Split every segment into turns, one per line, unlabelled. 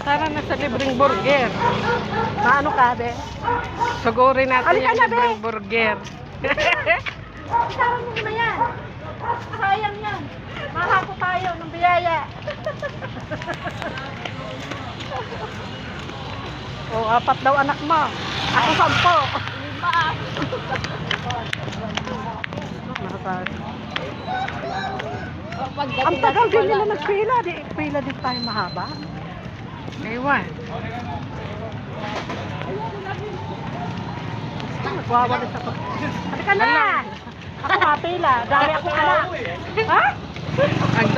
Tara na sa libreng burger.
Ano ka, be?
Sugurin natin
Halika
yung
na, be.
libreng burger.
Isahan mo na yan. Sayang yan. Mahako tayo ng biyaya. O, 4 daw anak mo. Ako 10. Ang tagal din nila nagpila. Pila din tayo mahaba.
Ewan.
Nagwawalis ako. Halika na! Ako mapila. Dami akong anak. Ha?
Ang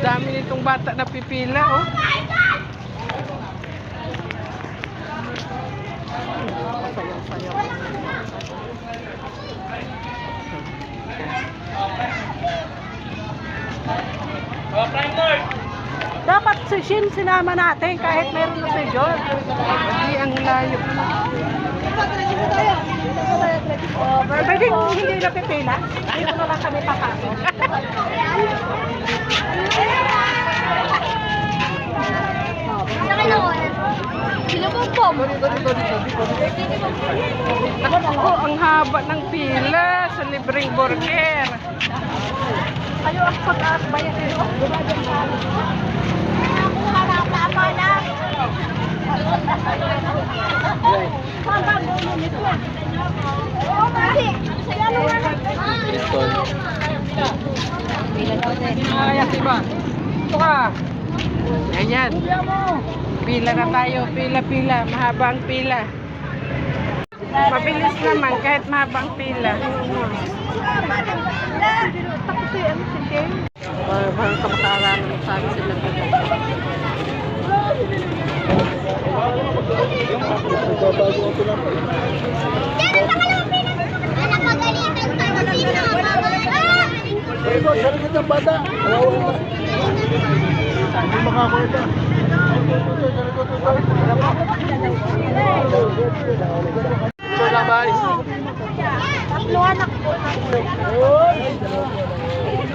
dami nitong bata na pipila, oh.
Sayaw-sayaw. Dapat si Shin sinama natin kahit meron na si John.
Hindi ang layo.
Pwede hindi na pipila. Dito na lang kami papasok.
Ako, ang haba ng pila sa libreng burger.
Kayo ang pag-aas bayan nyo. Nakuha na ang tama na.
Ito ka. Ayan. Pila na tayo. Pila. Mahaba ang pila. Mabilis naman kahit mahaba ang pila.
Tapos si Shin. Parang kamakaaralan sa akin sila.
Ito, sarikit ng bata. Kawawa na. Hindi makakwenta. Ito lang ba?
Tatlo anak ko.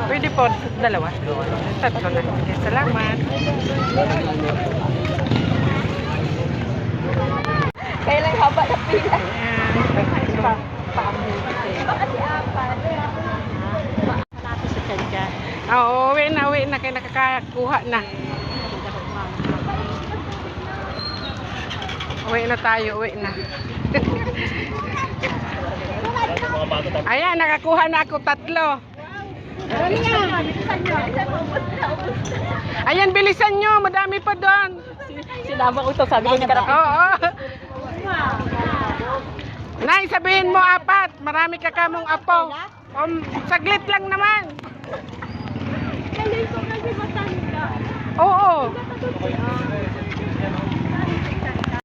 Pwede po, dalawa. Tatlo na. Okay, salamat.
Kailang haba na pila.
Ayan.
Baka si Apa. Natin sa Chancha.
Oo, uwi na. Kaya nakakakuha na. Uwi na tayo, uwi na. Ayan, nakakuha na ako 3. Ayan, bilisan nyo. Madami pa doon.
Sinama ko ito, sabi ko niya karapit.
Oo. Nay, sabihin mo 4. Marami ka kamong apo. Saglit lang naman. Oo.